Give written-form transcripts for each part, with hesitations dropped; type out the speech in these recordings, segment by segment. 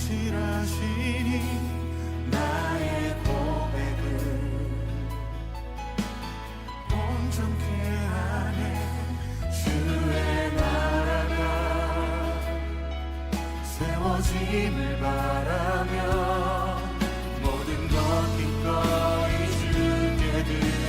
성실하시니 나의 고백을 온전케 하네. 주의 나라가 세워짐을 바라며 모든 것 기꺼이 주께 드리네.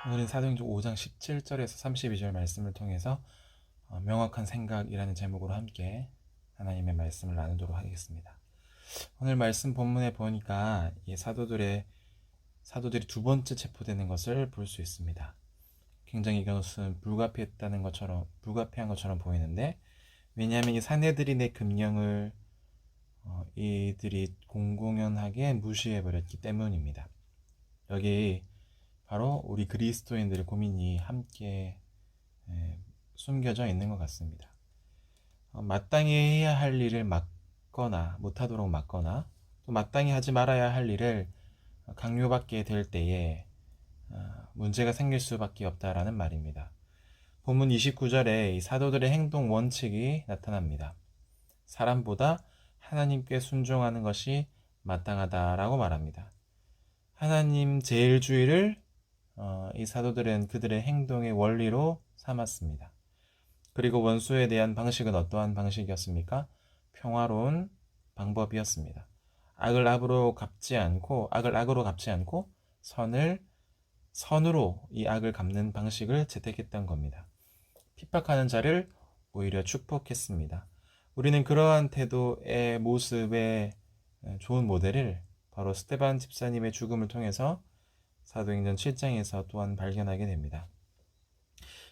오늘은 사도행전 5장 17절에서 32절 말씀을 통해서 명확한 생각이라는 제목으로 함께 하나님의 말씀을 나누도록 하겠습니다. 오늘 말씀 본문에 보니까 이 사도들이 두 번째 체포되는 것을 볼 수 있습니다. 굉장히 이것은 불가피한 것처럼 보이는데, 왜냐하면 이 산헤드린의 금령을 이들이 공공연하게 무시해버렸기 때문입니다. 여기 바로 우리 그리스도인들의 고민이 함께 숨겨져 있는 것 같습니다. 마땅히 해야 할 일을 막거나 못하도록 막거나, 또 마땅히 하지 말아야 할 일을 강요받게 될 때에 문제가 생길 수밖에 없다라는 말입니다. 본문 29절에 이 사도들의 행동 원칙이 나타납니다. 사람보다 하나님께 순종하는 것이 마땅하다라고 말합니다. 하나님 제일주의를 이 사도들은 그들의 행동의 원리로 삼았습니다. 그리고 원수에 대한 방식은 어떠한 방식이었습니까? 평화로운 방법이었습니다. 악을 악으로 갚지 않고 선을 선으로 이 악을 갚는 방식을 채택했던 겁니다. 핍박하는 자를 오히려 축복했습니다. 우리는 그러한 태도의 모습의 좋은 모델을 바로 스테반 집사님의 죽음을 통해서 사도행전 7장에서 또한 발견하게 됩니다.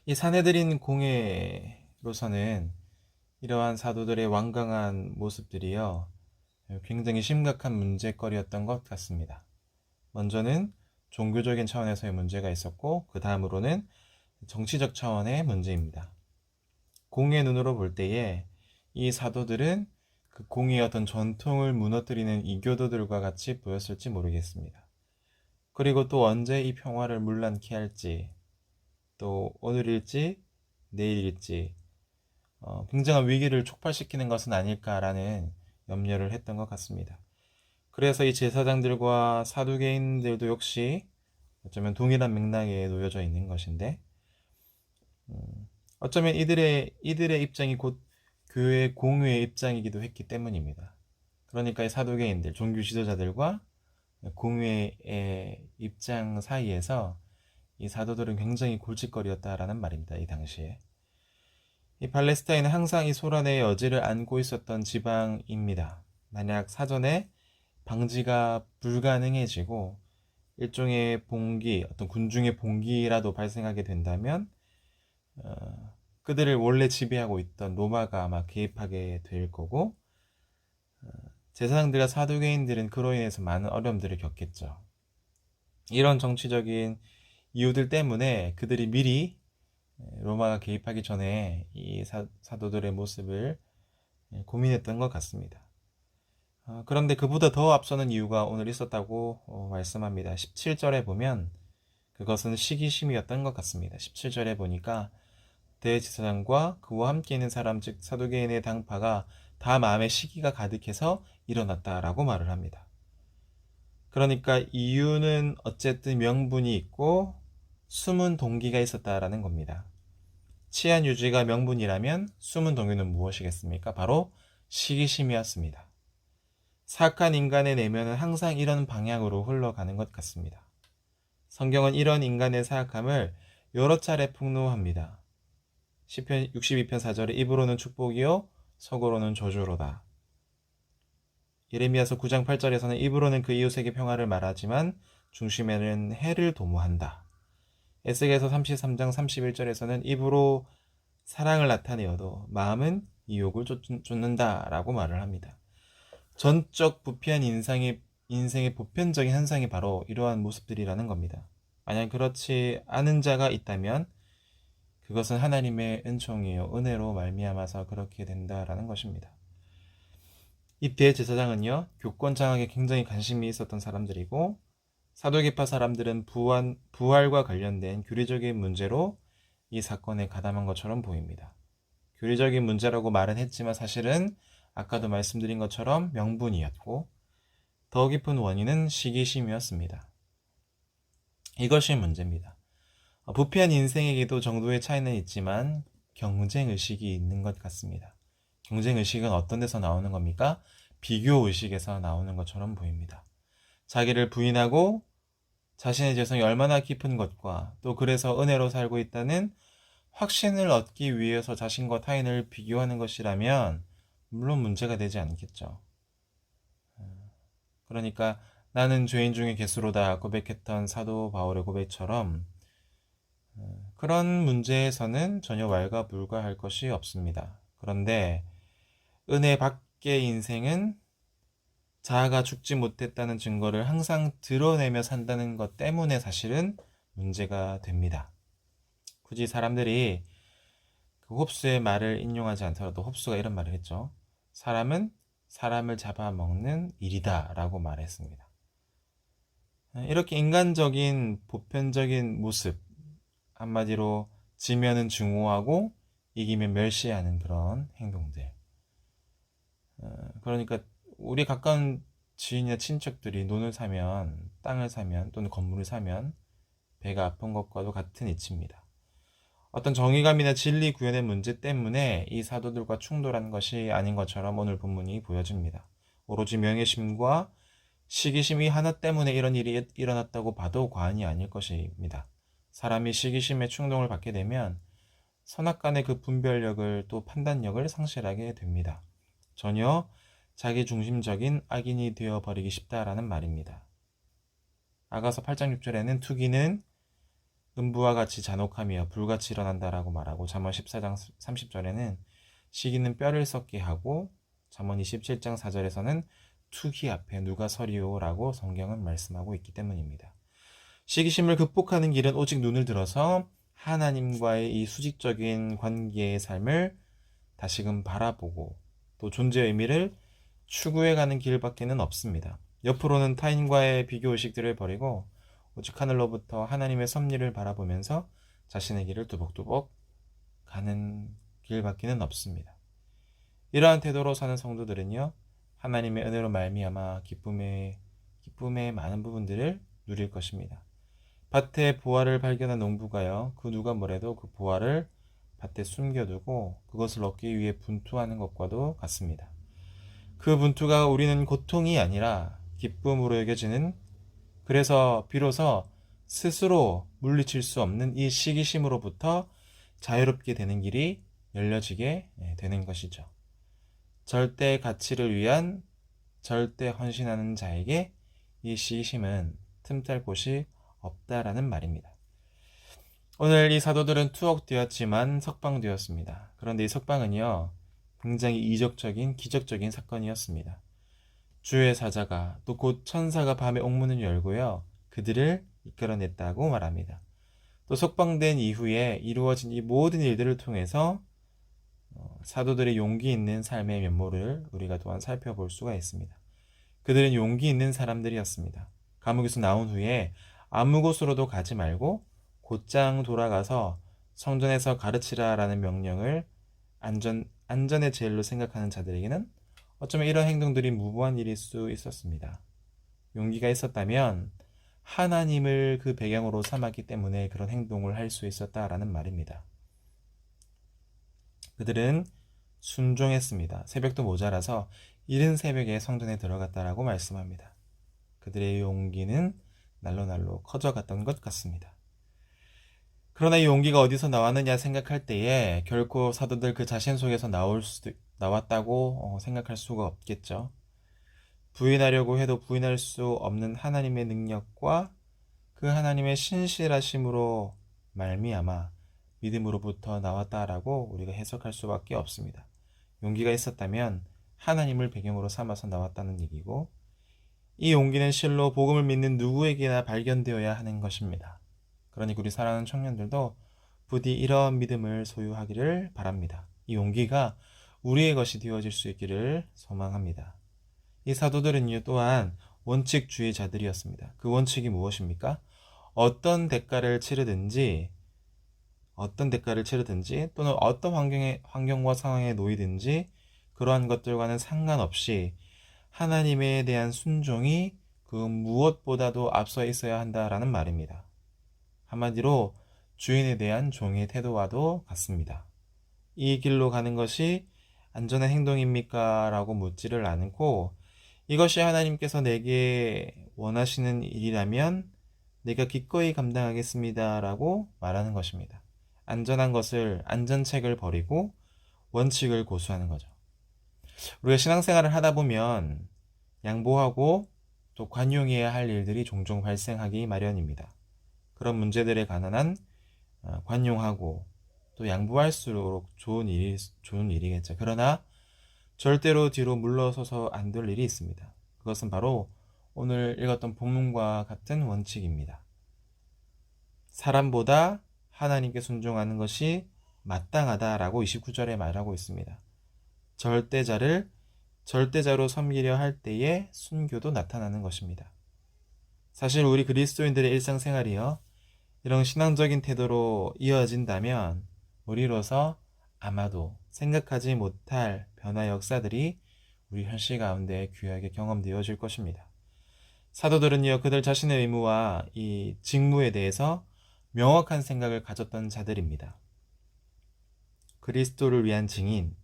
이 사내들인 공회로서는 이러한 사도들의 완강한 모습들이요, 굉장히 심각한 문제거리였던 것 같습니다. 먼저는 종교적인 차원에서의 문제가 있었고, 그 다음으로는 정치적 차원의 문제입니다. 공의 눈으로 볼 때에 이 사도들은 그 공의 어떤 전통을 무너뜨리는 이교도들과 같이 보였을지 모르겠습니다. 그리고 또 언제 이 평화를 문란케 할지, 또 오늘일지 내일일지 굉장한 위기를 촉발시키는 것은 아닐까라는 염려를 했던 것 같습니다. 그래서 이 제사장들과 사두개인들도 역시 어쩌면 동일한 맥락에 놓여져 있는 것인데, 어쩌면 이들의 입장이 곧 교회 공회의 입장이기도 했기 때문입니다. 그러니까 이 사두개인들, 종교 지도자들과 공회의 입장 사이에서 이 사도들은 굉장히 골칫거리였다라는 말입니다. 이 당시에. 이 팔레스타인은 항상 이 소란의 여지를 안고 있었던 지방입니다. 만약 사전에 방지가 불가능해지고 일종의 봉기, 어떤 군중의 봉기라도 발생하게 된다면 그들을 원래 지배하고 있던 로마가 아마 개입하게 될 거고, 제사장들과 사두개인들은 그로 인해서 많은 어려움들을 겪겠죠. 이런 정치적인 이유들 때문에 그들이 미리 로마가 개입하기 전에 이 사도들의 모습을 고민했던 것 같습니다. 그런데 그보다 더 앞서는 이유가 오늘 있었다고 말씀합니다. 17절에 보면 그것은 시기심이었던 것 같습니다. 17절에 보니까 대제사장과 그와 함께 있는 사람, 즉 사두개인의 당파가 다 마음에 시기가 가득해서 일어났다라고 말을 합니다. 그러니까 이유는 어쨌든 명분이 있고 숨은 동기가 있었다라는 겁니다. 치안 유지가 명분이라면 숨은 동기는 무엇이겠습니까? 바로 시기심이었습니다. 사악한 인간의 내면은 항상 이런 방향으로 흘러가는 것 같습니다. 성경은 이런 인간의 사악함을 여러 차례 폭로합니다. 시편 62편 4절에 입으로는 축복이요 속으로는 저주로다. 예레미야서 9장 8절에서는 입으로는 그 이웃에게 평화를 말하지만 중심에는 해를 도모한다. 에스겔서 33장 31절에서는 입으로 사랑을 나타내어도 마음은 이욕을 쫓는다라고 말을 합니다. 전적 부패한 인생의 보편적인 현상이 바로 이러한 모습들이라는 겁니다. 만약 그렇지 않은 자가 있다면 그것은 하나님의 은총이요 은혜로 말미암아서 그렇게 된다라는 것입니다. 이 대제사장은요, 교권 장악에 굉장히 관심이 있었던 사람들이고, 사도계파 사람들은 부활과 관련된 교리적인 문제로 이 사건에 가담한 것처럼 보입니다. 교리적인 문제라고 말은 했지만 사실은 아까도 말씀드린 것처럼 명분이었고, 더 깊은 원인은 시기심이었습니다. 이것이 문제입니다. 부패한 인생에게도 정도의 차이는 있지만 경쟁의식이 있는 것 같습니다. 경쟁의식은 어떤 데서 나오는 겁니까? 비교의식에서 나오는 것처럼 보입니다. 자기를 부인하고 자신의 재성이 얼마나 깊은 것과 또 그래서 은혜로 살고 있다는 확신을 얻기 위해서 자신과 타인을 비교하는 것이라면 물론 문제가 되지 않겠죠. 그러니까 나는 죄인 중에 괴수로다 고백했던 사도 바울의 고백처럼 그런 문제에서는 전혀 왈가불가할 것이 없습니다. 그런데 은혜 밖의 인생은 자아가 죽지 못했다는 증거를 항상 드러내며 산다는 것 때문에 사실은 문제가 됩니다. 굳이 사람들이 그 홉수의 말을 인용하지 않더라도 홉수가 이런 말을 했죠. 사람은 사람을 잡아먹는 일이다 라고 말했습니다. 이렇게 인간적인 보편적인 모습, 한마디로 지면은 증오하고 이기면 멸시하는 그런 행동들, 그러니까 우리 가까운 지인이나 친척들이 논을 사면, 땅을 사면 또는 건물을 사면 배가 아픈 것과도 같은 이치입니다. 어떤 정의감이나 진리 구현의 문제 때문에 이 사도들과 충돌하는 것이 아닌 것처럼 오늘 본문이 보여집니다. 오로지 명예심과 시기심이 하나 때문에 이런 일이 일어났다고 봐도 과언이 아닐 것입니다. 사람이 시기심에 충동을 받게 되면 선악간의 그 분별력을 또 판단력을 상실하게 됩니다. 전혀 자기 중심적인 악인이 되어버리기 쉽다라는 말입니다. 아가서 8장 6절에는 투기는 음부와 같이 잔혹하며 불같이 일어난다라고 말하고 잠언 14장 30절에는 시기는 뼈를 썩게 하고 잠언 27장 4절에서는 투기 앞에 누가 서리오라고 성경은 말씀하고 있기 때문입니다. 시기심을 극복하는 길은 오직 눈을 들어서 하나님과의 이 수직적인 관계의 삶을 다시금 바라보고 또 존재의 의미를 추구해가는 길밖에는 없습니다. 옆으로는 타인과의 비교의식들을 버리고 오직 하늘로부터 하나님의 섭리를 바라보면서 자신의 길을 뚜벅뚜벅 가는 길밖에는 없습니다. 이러한 태도로 사는 성도들은요, 하나님의 은혜로 말미암아 기쁨의 많은 부분들을 누릴 것입니다. 밭에 보화를 발견한 농부가요, 그 누가 뭐래도 그 보화를 밭에 숨겨두고 그것을 얻기 위해 분투하는 것과도 같습니다. 그 분투가 우리는 고통이 아니라 기쁨으로 여겨지는, 그래서 비로소 스스로 물리칠 수 없는 이 시기심으로부터 자유롭게 되는 길이 열려지게 되는 것이죠. 절대 가치를 위한 절대 헌신하는 자에게 이 시기심은 틈탈 곳이 없다라는 말입니다. 오늘 이 사도들은 투옥되었지만 석방되었습니다. 그런데 이 석방은요, 굉장히 이적적인 기적적인 사건이었습니다. 주의 사자가 또 곧 천사가 밤에 옥문을 열고요, 그들을 이끌어냈다고 말합니다. 또 석방된 이후에 이루어진 이 모든 일들을 통해서 사도들의 용기 있는 삶의 면모를 우리가 또한 살펴볼 수가 있습니다. 그들은 용기 있는 사람들이었습니다. 감옥에서 나온 후에 아무 곳으로도 가지 말고 곧장 돌아가서 성전에서 가르치라라는 명령을 안전의 제일로 생각하는 자들에게는 어쩌면 이런 행동들이 무모한 일일 수 있었습니다. 용기가 있었다면 하나님을 그 배경으로 삼았기 때문에 그런 행동을 할 수 있었다라는 말입니다. 그들은 순종했습니다. 새벽도 모자라서 이른 새벽에 성전에 들어갔다라고 말씀합니다. 그들의 용기는 날로 커져갔던 것 같습니다. 그러나 이 용기가 어디서 나왔느냐 생각할 때에 결코 사도들 그 자신 속에서 나왔다고 생각할 수가 없겠죠. 부인하려고 해도 부인할 수 없는 하나님의 능력과 그 하나님의 신실하심으로 말미암아 믿음으로부터 나왔다라고 우리가 해석할 수밖에 없습니다. 용기가 있었다면 하나님을 배경으로 삼아서 나왔다는 얘기고, 이 용기는 실로 복음을 믿는 누구에게나 발견되어야 하는 것입니다. 그러니 우리 사랑하는 청년들도 부디 이러한 믿음을 소유하기를 바랍니다. 이 용기가 우리의 것이 되어질 수 있기를 소망합니다. 이 사도들은 또한 원칙주의자들이었습니다. 그 원칙이 무엇입니까? 어떤 대가를 치르든지 또는 어떤 환경과 상황에 놓이든지 그러한 것들과는 상관없이 하나님에 대한 순종이 그 무엇보다도 앞서 있어야 한다라는 말입니다. 한마디로 주인에 대한 종의 태도와도 같습니다. 이 길로 가는 것이 안전한 행동입니까? 라고 묻지를 않고, 이것이 하나님께서 내게 원하시는 일이라면 내가 기꺼이 감당하겠습니다 라고 말하는 것입니다. 안전한 것을, 안전책을 버리고 원칙을 고수하는 거죠. 우리가 신앙생활을 하다 보면 양보하고 또 관용해야 할 일들이 종종 발생하기 마련입니다. 그런 문제들에 관한 관용하고 또 양보할수록 좋은 일이겠죠. 그러나 절대로 뒤로 물러서서 안 될 일이 있습니다. 그것은 바로 오늘 읽었던 본문과 같은 원칙입니다. 사람보다 하나님께 순종하는 것이 마땅하다라고 29절에 말하고 있습니다. 절대자로 섬기려 할 때에 순교도 나타나는 것입니다. 사실 우리 그리스도인들의 일상생활이요, 이런 신앙적인 태도로 이어진다면 우리로서 아마도 생각하지 못할 변화 역사들이 우리 현실 가운데 귀하게 경험되어질 것입니다. 사도들은요, 그들 자신의 의무와 이 직무에 대해서 명확한 생각을 가졌던 자들입니다. 그리스도를 위한 증인이라는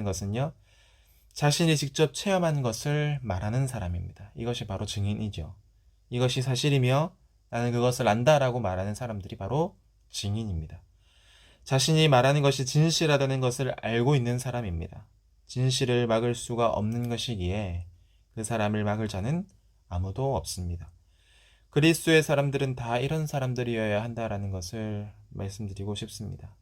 것은요, 자신이 직접 체험한 것을 말하는 사람입니다. 이것이 바로 증인이죠. 이것이 사실이며 나는 그것을 안다라고 말하는 사람들이 바로 증인입니다. 자신이 말하는 것이 진실하다는 것을 알고 있는 사람입니다. 진실을 막을 수가 없는 것이기에 그 사람을 막을 자는 아무도 없습니다. 그리스도의 사람들은 다 이런 사람들이어야 한다라는 것을 말씀드리고 싶습니다.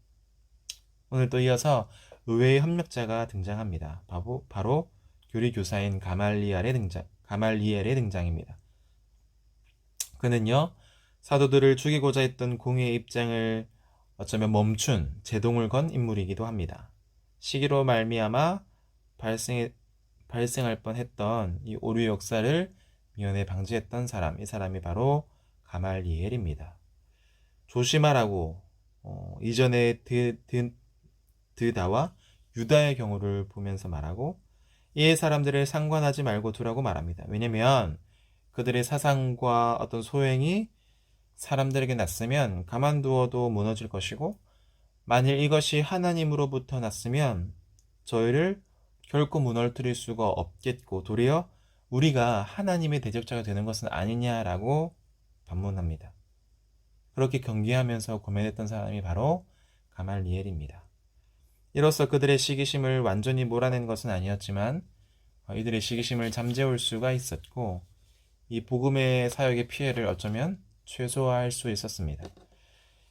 오늘 또 이어서 의외의 협력자가 등장합니다. 바로 교리교사인 가말리엘의 등장입니다. 그는요, 사도들을 죽이고자 했던 공의의 입장을 어쩌면 멈춘 제동을 건 인물이기도 합니다. 시기로 말미암아 발생할 뻔했던 이 오류 역사를 미연에 방지했던 사람, 이 사람이 바로 가말리엘입니다. 조심하라고 이전에 드다와 유다의 경우를 보면서 말하고 이 사람들을 상관하지 말고 두라고 말합니다. 왜냐하면 그들의 사상과 어떤 소행이 사람들에게 났으면 가만두어도 무너질 것이고, 만일 이것이 하나님으로부터 났으면 저희를 결코 무너뜨릴 수가 없겠고, 도리어 우리가 하나님의 대적자가 되는 것은 아니냐라고 반문합니다. 그렇게 경계하면서 고민했던 사람이 바로 가말리엘입니다. 이로써 그들의 시기심을 완전히 몰아낸 것은 아니었지만 이들의 시기심을 잠재울 수가 있었고, 이 복음의 사역의 피해를 어쩌면 최소화할 수 있었습니다.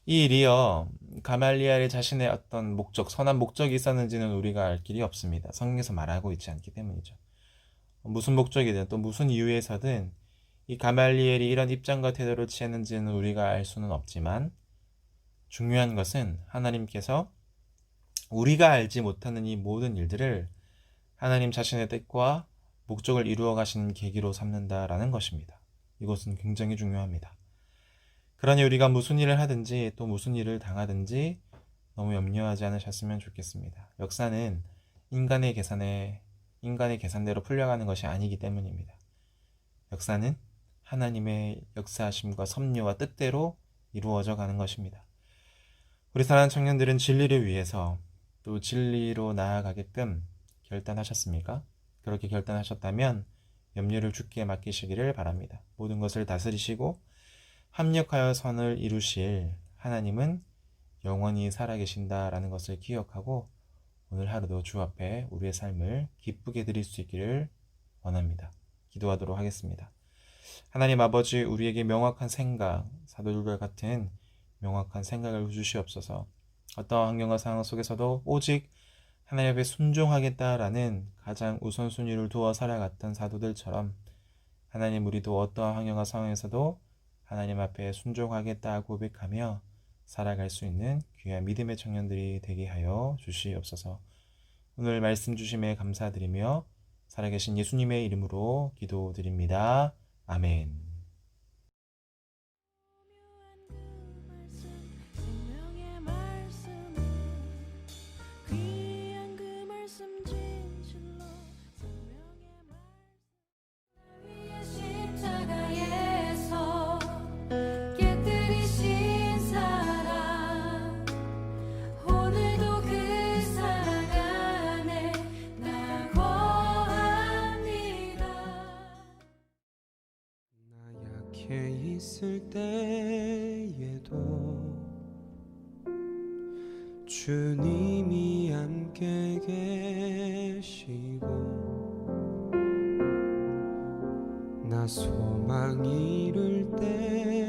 이 일이요, 가말리엘의 자신의 어떤 목적, 선한 목적이 있었는지는 우리가 알 길이 없습니다. 성경에서 말하고 있지 않기 때문이죠. 무슨 목적이든 또 무슨 이유에서든 이 가말리엘이 이런 입장과 태도를 취했는지는 우리가 알 수는 없지만, 중요한 것은 하나님께서 우리가 알지 못하는 이 모든 일들을 하나님 자신의 뜻과 목적을 이루어 가시는 계기로 삼는다라는 것입니다. 이것은 굉장히 중요합니다. 그러니 우리가 무슨 일을 하든지 또 무슨 일을 당하든지 너무 염려하지 않으셨으면 좋겠습니다. 역사는 인간의 계산대로 풀려가는 것이 아니기 때문입니다. 역사는 하나님의 역사하심과 섭리와 뜻대로 이루어져 가는 것입니다. 우리 사랑하는 청년들은 진리를 위해서 또 진리로 나아가게끔 결단하셨습니까? 그렇게 결단하셨다면 염려를 주께 맡기시기를 바랍니다. 모든 것을 다스리시고 합력하여 선을 이루실 하나님은 영원히 살아계신다라는 것을 기억하고 오늘 하루도 주 앞에 우리의 삶을 기쁘게 드릴 수 있기를 원합니다. 기도하도록 하겠습니다. 하나님 아버지, 우리에게 명확한 생각, 사도들과 같은 명확한 생각을 주시옵소서. 어떠한 환경과 상황 속에서도 오직 하나님 앞에 순종하겠다라는 가장 우선순위를 두어 살아갔던 사도들처럼 하나님, 우리도 어떠한 환경과 상황에서도 하나님 앞에 순종하겠다 고백하며 살아갈 수 있는 귀한 믿음의 청년들이 되게 하여 주시옵소서. 오늘 말씀 주심에 감사드리며 살아계신 예수님의 이름으로 기도드립니다. 아멘. 있을 때에도 주님이 함께 계시고 나 소망 이룰 때